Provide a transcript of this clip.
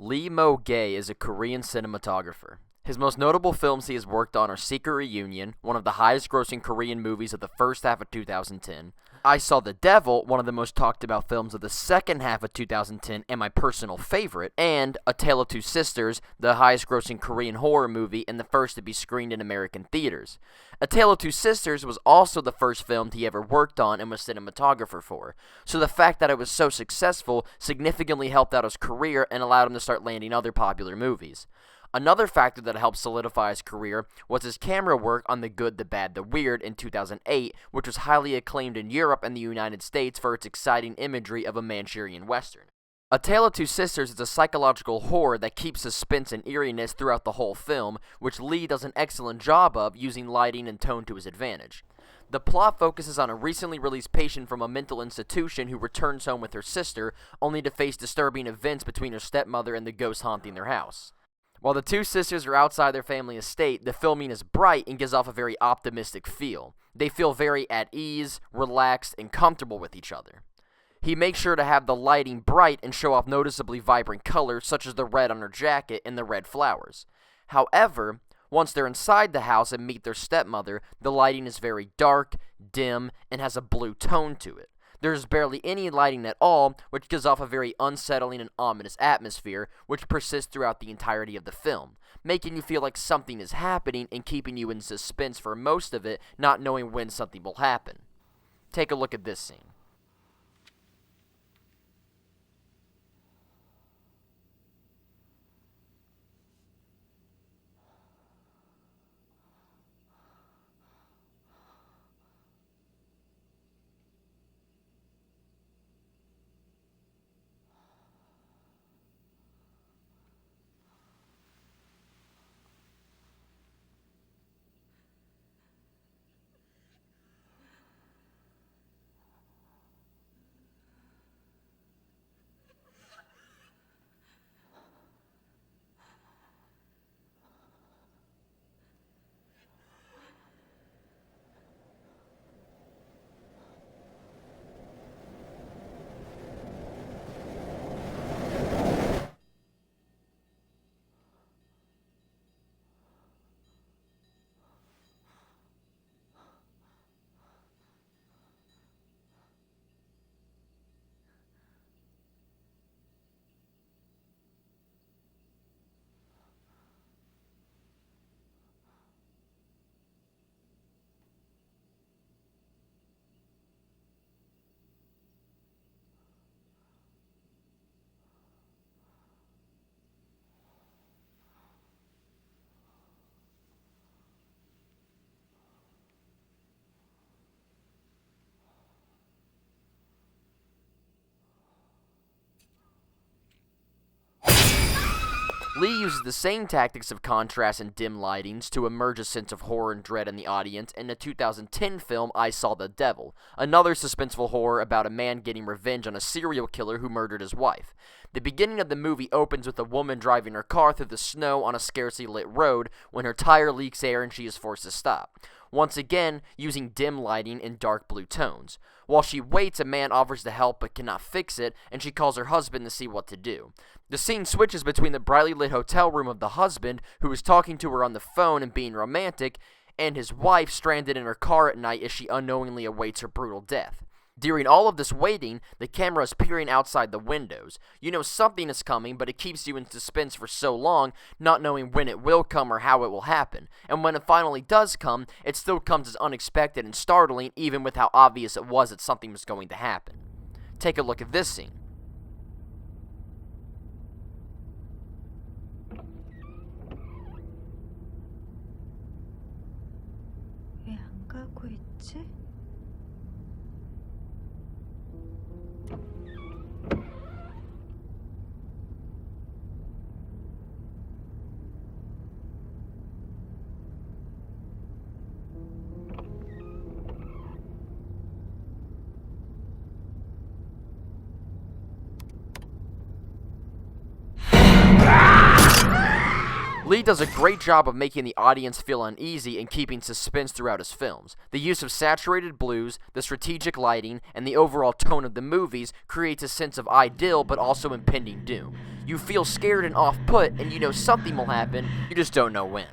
Lee Mo-Gae is a Korean cinematographer. His most notable films he has worked on are Secret Reunion, one of the highest-grossing Korean movies of the first half of 2010, I Saw the Devil, one of the most talked-about films of the second half of 2010 and my personal favorite, and A Tale of Two Sisters, the highest-grossing Korean horror movie and the first to be screened in American theaters. A Tale of Two Sisters was also the first film he ever worked on and was cinematographer for, so the fact that it was so successful significantly helped out his career and allowed him to start landing other popular movies. Another factor that helped solidify his career was his camera work on The Good, the Bad, the Weird in 2008, which was highly acclaimed in Europe and the United States for its exciting imagery of a Manchurian Western. A Tale of Two Sisters is a psychological horror that keeps suspense and eeriness throughout the whole film, which Lee does an excellent job of using lighting and tone to his advantage. The plot focuses on a recently released patient from a mental institution who returns home with her sister, only to face disturbing events between her stepmother and the ghost haunting their house. While the two sisters are outside their family estate, the filming is bright and gives off a very optimistic feel. They feel very at ease, relaxed, and comfortable with each other. He makes sure to have the lighting bright and show off noticeably vibrant colors such as the red on her jacket and the red flowers. However, once they're inside the house and meet their stepmother, the lighting is very dark, dim, and has a blue tone to it. There's barely any lighting at all, which gives off a very unsettling and ominous atmosphere, which persists throughout the entirety of the film, making you feel like something is happening and keeping you in suspense for most of it, not knowing when something will happen. Take a look at this scene. Lee uses the same tactics of contrast and dim lightings to emerge a sense of horror and dread in the audience in the 2010 film I Saw the Devil, another suspenseful horror about a man getting revenge on a serial killer who murdered his wife. The beginning of the movie opens with a woman driving her car through the snow on a scarcely lit road when her tire leaks air and she is forced to stop, once again using dim lighting in dark blue tones. While she waits, a man offers to help but cannot fix it, and she calls her husband to see what to do. The scene switches between the brightly lit hotel room of the husband, who is talking to her on the phone and being romantic, and his wife stranded in her car at night as she unknowingly awaits her brutal death. During all of this waiting, the camera is peering outside the windows. You know something is coming, but it keeps you in suspense for so long, not knowing when it will come or how it will happen. And when it finally does come, it still comes as unexpected and startling, even with how obvious it was that something was going to happen. Take a look at this scene. 왜 안 가고 있지? Lee does a great job of making the audience feel uneasy and keeping suspense throughout his films. The use of saturated blues, the strategic lighting, and the overall tone of the movies creates a sense of idyll but also impending doom. You feel scared and off-put, and you know something will happen, you just don't know when.